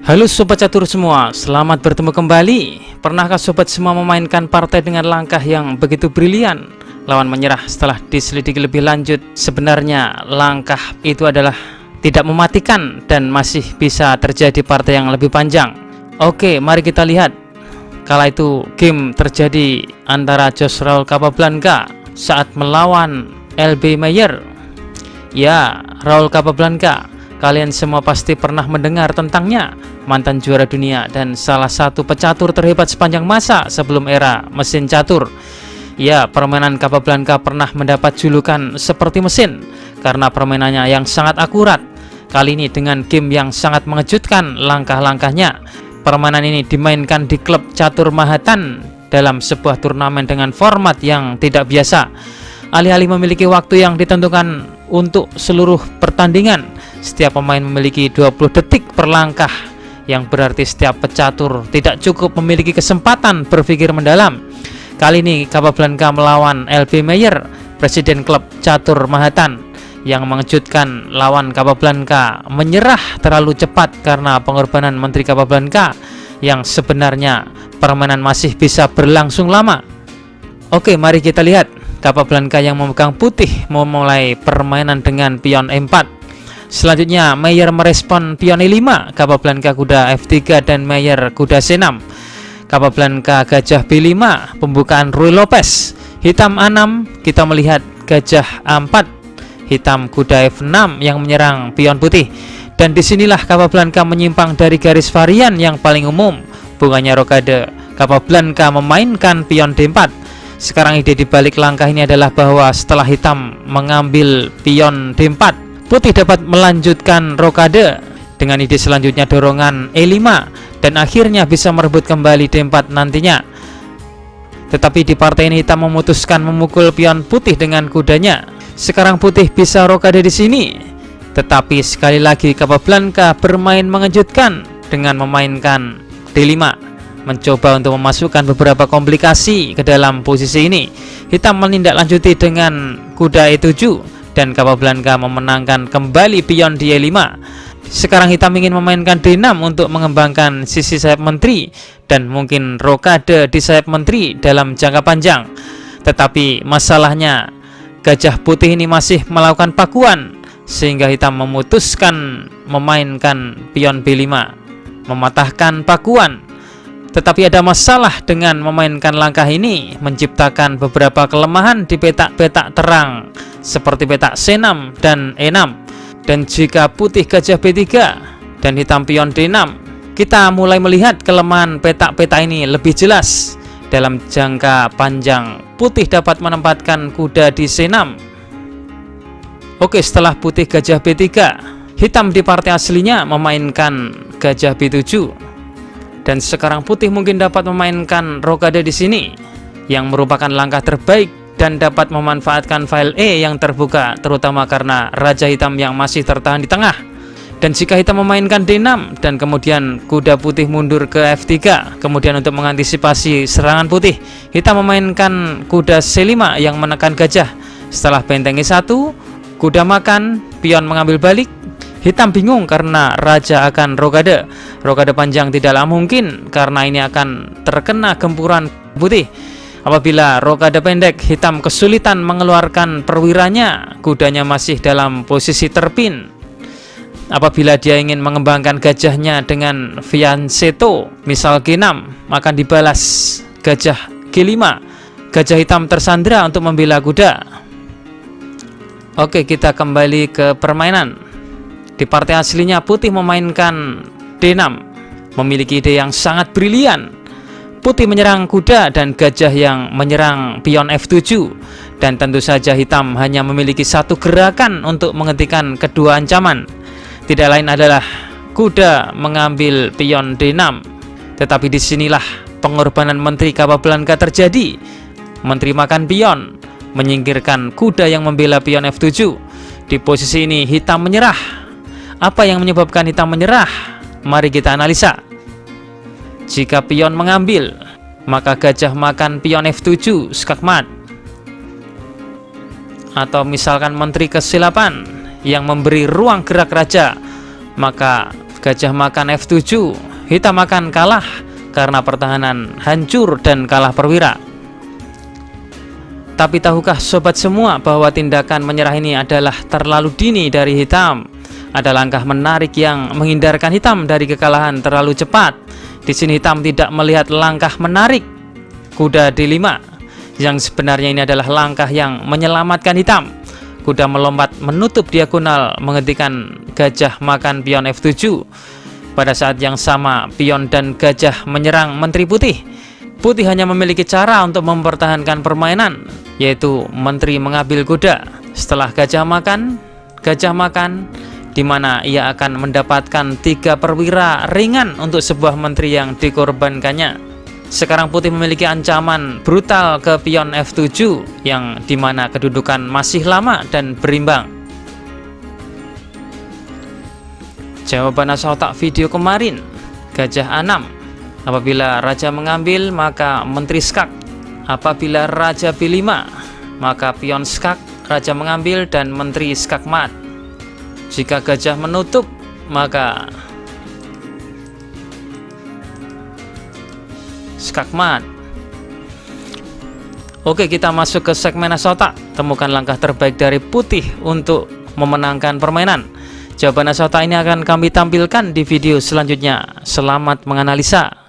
Halo Sobat Catur semua, selamat bertemu kembali. Pernahkah Sobat semua memainkan partai dengan langkah yang begitu brilian? Lawan menyerah setelah diselidiki lebih lanjut. Sebenarnya langkah itu adalah tidak mematikan dan masih bisa terjadi partai yang lebih panjang. Oke, mari kita lihat. Kala itu game terjadi antara Jos Raul Capablanca saat melawan LB Mayer. Ya, Raul Capablanca, kalian semua pasti pernah mendengar tentangnya, mantan juara dunia dan salah satu pecatur terhebat sepanjang masa sebelum era mesin catur. Ya, permainan Capablanca pernah mendapat julukan seperti mesin karena permainannya yang sangat akurat. Kali ini dengan game yang sangat mengejutkan langkah-langkahnya. Permainan ini dimainkan di klub Catur Mahatan dalam sebuah turnamen dengan format yang tidak biasa. Alih-alih memiliki waktu yang ditentukan untuk seluruh pertandingan, setiap pemain memiliki 20 detik per langkah, yang berarti setiap pecatur tidak cukup memiliki kesempatan berpikir mendalam. Kali ini Capablanca melawan LB Mayer, presiden klub Catur Mahatan. Yang mengejutkan, lawan Capablanca menyerah terlalu cepat karena pengorbanan Menteri Capablanca yang sebenarnya permainan masih bisa berlangsung lama. Oke, mari kita lihat. Capablanca yang memegang putih memulai permainan dengan pion E4. Selanjutnya Mayer merespon pion E5, Capablanca kuda F3 dan Mayer kuda C6. Capablanca gajah B5, pembukaan Ruy Lopez. Hitam A6, kita melihat gajah A4. Hitam kuda F6 yang menyerang pion putih. Dan disinilah Capablanca menyimpang dari garis varian yang paling umum, bukannya rokade. Capablanca memainkan pion D4. Sekarang ide dibalik langkah ini adalah bahwa setelah hitam mengambil pion D4, putih dapat melanjutkan rokade dengan ide selanjutnya dorongan E5 dan akhirnya bisa merebut kembali D4 nantinya. Tetapi di partai ini hitam memutuskan memukul pion putih dengan kudanya. Sekarang putih bisa rokade di sini. Tetapi sekali lagi Capablanca bermain mengejutkan dengan memainkan D5, mencoba untuk memasukkan beberapa komplikasi ke dalam posisi ini. Hitam menindaklanjuti dengan kuda E7 dan Capablanca memenangkan kembali pion di E5. Sekarang hitam ingin memainkan D6 untuk mengembangkan sisi sayap menteri dan mungkin rokade di sayap menteri dalam jangka panjang. Tetapi masalahnya gajah putih ini masih melakukan pakuan sehingga hitam memutuskan memainkan pion B5, mematahkan pakuan. Tetapi ada masalah dengan memainkan langkah ini, menciptakan beberapa kelemahan di petak-petak terang seperti petak C6 dan E6. Dan jika putih gajah B3 dan hitam pion D6, kita mulai melihat kelemahan petak-petak ini lebih jelas. Dalam jangka panjang, putih dapat menempatkan kuda di C6. Oke, setelah putih gajah B3, hitam di partai aslinya memainkan gajah B7. Dan sekarang putih mungkin dapat memainkan rokade di sini, yang merupakan langkah terbaik dan dapat memanfaatkan file E yang terbuka, terutama karena raja hitam yang masih tertahan di tengah. Dan jika hitam memainkan D6 dan kemudian kuda putih mundur ke F3, kemudian untuk mengantisipasi serangan putih, hitam memainkan kuda C5 yang menekan gajah. Setelah benteng E1, kuda makan, pion mengambil balik. Hitam bingung karena raja akan rokade. Rokade panjang tidaklah mungkin karena ini akan terkena gempuran putih. Apabila rokade pendek, hitam kesulitan mengeluarkan perwiranya. Kudanya masih dalam posisi terpin. Apabila dia ingin mengembangkan gajahnya dengan fianchetto, misal G6, maka dibalas gajah G5. Gajah hitam tersandra untuk membela kuda. Oke, kita kembali ke permainan. Di partai aslinya putih memainkan D6, memiliki ide yang sangat brilian. Putih menyerang kuda dan gajah yang menyerang pion F7. Dan tentu saja hitam hanya memiliki satu gerakan untuk menghentikan kedua ancaman. Tidak lain adalah kuda mengambil pion D6. Tetapi disinilah pengorbanan Menteri Capablanca terjadi. Menteri makan pion, menyingkirkan kuda yang membela pion F7. Di posisi ini hitam menyerah. Apa yang menyebabkan hitam menyerah? Mari kita analisa. Jika pion mengambil, maka gajah makan pion F7 skakmat. Atau misalkan Menteri ke C8 yang memberi ruang gerak raja, maka Gajah makan F7, hitam akan kalah karena pertahanan hancur dan kalah perwira. Tapi tahukah sobat semua bahwa tindakan menyerah ini adalah terlalu dini dari hitam? Ada langkah menarik yang menghindarkan hitam dari kekalahan terlalu cepat. Di sini hitam tidak melihat langkah menarik kuda D5, yang sebenarnya ini adalah langkah yang menyelamatkan hitam. Kuda melompat menutup diagonal menghentikan gajah makan pion F7. Pada saat yang sama, pion dan gajah menyerang Menteri Putih. Putih hanya memiliki cara untuk mempertahankan permainan, yaitu Menteri mengambil kuda. Setelah gajah makan, di mana ia akan mendapatkan 3 perwira ringan untuk sebuah menteri yang dikorbankannya. Sekarang Putih memiliki ancaman brutal ke pion F7, yang dimana kedudukan masih lama dan berimbang. Jawaban asal otak video kemarin, gajah A6. Apabila raja mengambil, maka menteri skak. Apabila raja B5, maka pion skak, raja mengambil, dan menteri skak mat. Jika gajah menutup, maka skakmat. Oke, kita masuk ke segmen asal otak. Temukan langkah terbaik dari Putih untuk memenangkan permainan. Jawaban asal otak ini akan kami tampilkan di video selanjutnya. Selamat menganalisa.